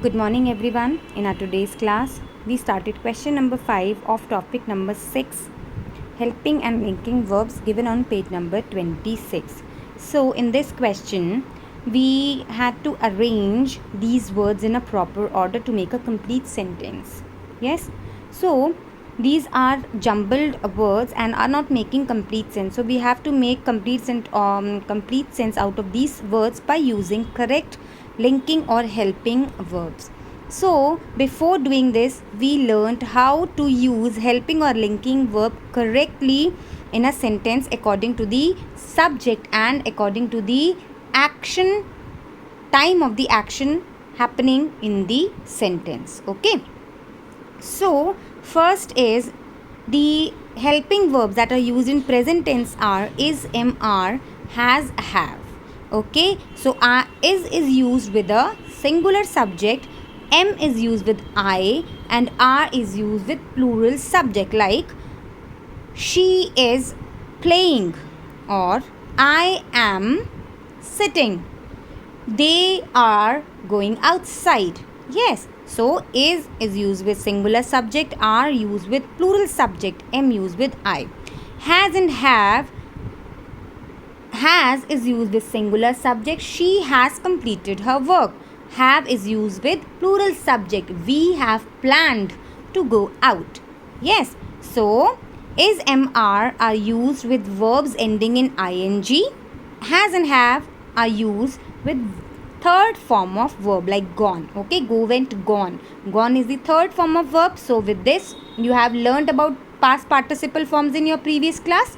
Good morning everyone. In our today's class, we started question number 5 of topic number 6, helping and linking verbs, given on page number 26. So in this question, we had to arrange these words in a proper order to make a complete sentence. Yes. So these are jumbled words and are not making complete sense. So we have to make complete sense out of these words by using correct linking or helping verbs. So before doing this, we learned how to use helping or linking verb correctly in a sentence according to the subject and according to the action, time of the action happening in the sentence. Okay. So first is the helping verbs that are used in present tense are is, am, are, has, have. Okay, so is used with a singular subject, am is used with I, and are is used with plural subject, like she is playing or I am sitting. They are going outside. Yes, so is used with singular subject, are used with plural subject, am used with I. Has and have, has is used with singular subject, she has completed her work. Have is used with plural subject, we have planned to go out. Yes, so is, am, are used with verbs ending in ing. Has and have are used with third form of verb, like gone. Okay, go, went, gone. Gone is the third form of verb. So with this, you have learned about past participle forms in your previous class.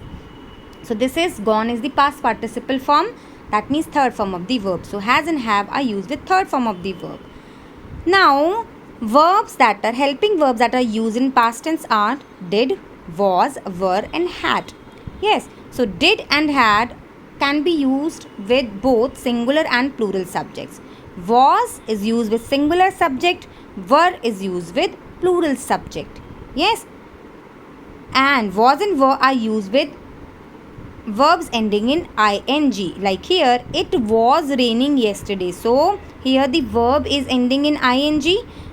So this is gone is the past participle form, that means third form of the verb. So has and have are used with third form of the verb. Now verbs that are helping verbs that are used in past tense are did, was, were, and had. Yes, so did and had can be used with both singular and plural subjects. Was is used with singular subject, were is used with plural subject. Yes, and was and were are used with verbs ending in ing, like here it was raining yesterday. So here the verb is ending in ing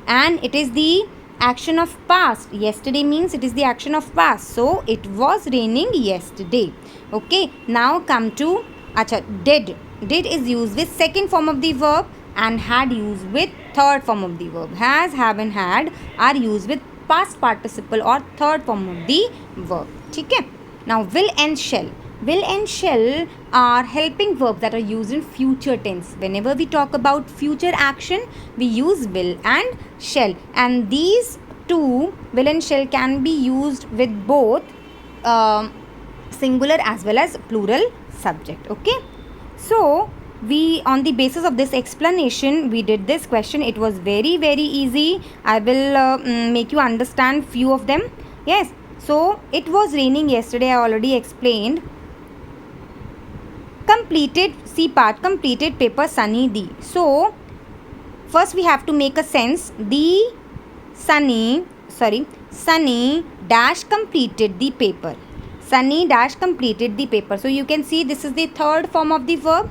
and it is the action of past. Yesterday means it is the action of past, so it was raining yesterday. Okay, now come to did is used with second form of the verb and had used with third form of the verb. Has, have, and had are used with past participle or third form of the verb. Okay, now will and shall. Will and shall are helping verbs that are used in future tense. Whenever we talk about future action, we use will and shall. And these two, will and shall, can be used with both singular as well as plural subject. Okay. So, we, on the basis of this explanation, we did this question. It was very easy. I will make you understand few of them. Yes. So, it was raining yesterday. I already explained. Completed, C part, completed paper Sunny D. So first we have to make a sense. Sunny dash completed the paper. Sunny dash completed the paper. So you can see this is the third form of the verb.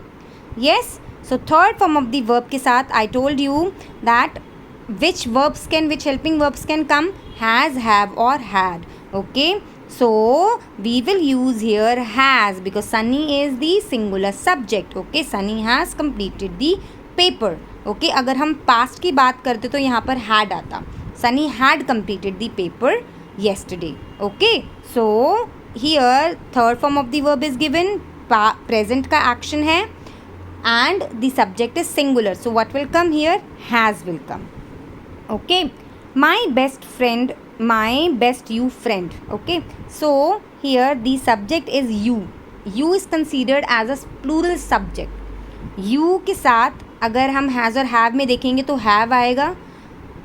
Yes, so third form of the verb ke saath I told you that which helping verbs can come, has, have, or had. Okay, so we will use here has because Sunny is the singular subject. Okay, Sunny has completed the paper. Okay, अगर हम past की बात करते तो यहाँ पर had आता. Sunny had completed the paper yesterday. Okay, so here third form of the verb is given. Present का action है and the subject is singular. So what will come here? Has will come. Okay, my best friend, my best you friend. Okay, so here the subject is you. You is considered as a plural subject. You के साथ अगर हम has और have में देखेंगे तो have आएगा,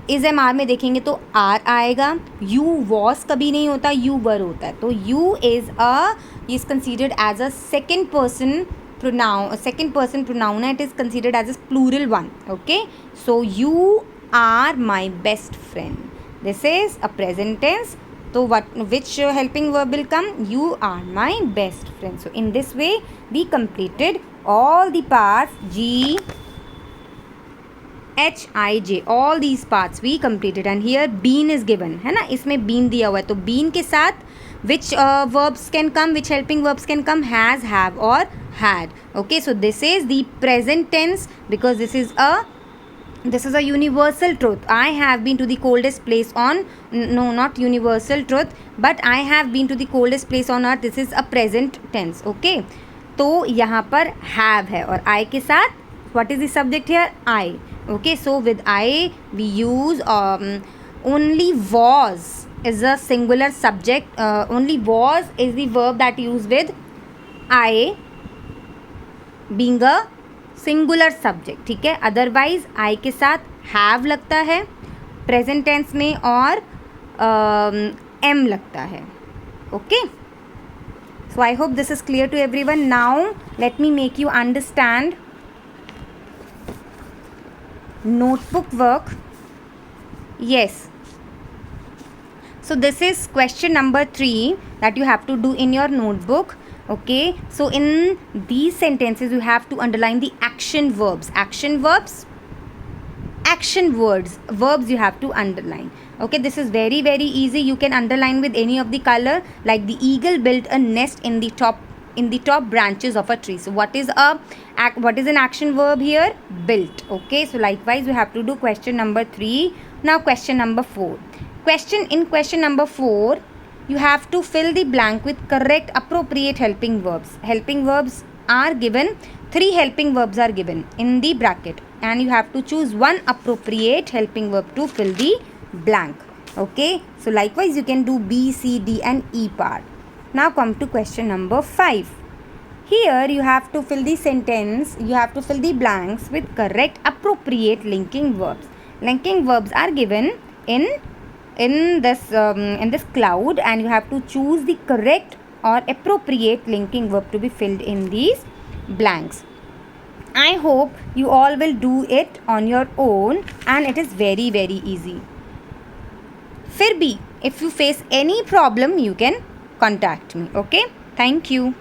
is, am, are में देखेंगे तो are आएगा. You was कभी नहीं होता, you were होता है. तो you is considered as a second person pronoun. It is considered as a plural one. Okay, so you are my best friend. This is a present tense. So which helping verb will come? You are my best friend. So in this way we completed all the parts G, HIJ, all these parts we completed. And here been is given, है ना, इसमें been दिया हुआ है, तो been के साथ which verbs can come, which helping verbs can come, has, have or had. Okay, so this is the present tense because this is a universal truth. I have been to the coldest place on, no, not universal truth, but I have been to the coldest place on earth. This is a present tense. Okay, तो यहाँ पर have है और I के साथ what is the subject here? I. Okay, so with I we use only was is a singular subject. Only was is the verb that used with I being a singular subject. ठीक है, otherwise I के साथ have लगता है present tense में और एम लगता है. Okay, so I hope this is clear to everyone. Now let me make you understand notebook work. Yes, so this is question number 3 that you have to do in your notebook. Okay, so in these sentences you have to underline the action verbs, action words, verbs you have to underline. Okay, this is very very easy. You can underline with any of the color, like the eagle built a nest in the top branches of a tree. So what is an action verb here? Built. Okay, so likewise you have to do question number 3. Now question number 4. Question number 4, you have to fill the blank with correct appropriate helping verbs. Helping verbs are given, 3 helping verbs are given in the bracket, and you have to choose one appropriate helping verb to fill the blank. Okay, so likewise you can do B, C, D and E part. Now come to question number 5. Here you have to fill the sentence, you have to fill the blanks with correct appropriate linking verbs. Linking verbs are given in this cloud, and you have to choose the correct or appropriate linking verb to be filled in these blanks. I hope you all will do it on your own, and it is very very easy. फिर भी if you face any problem you can contact me. Okay, thank you.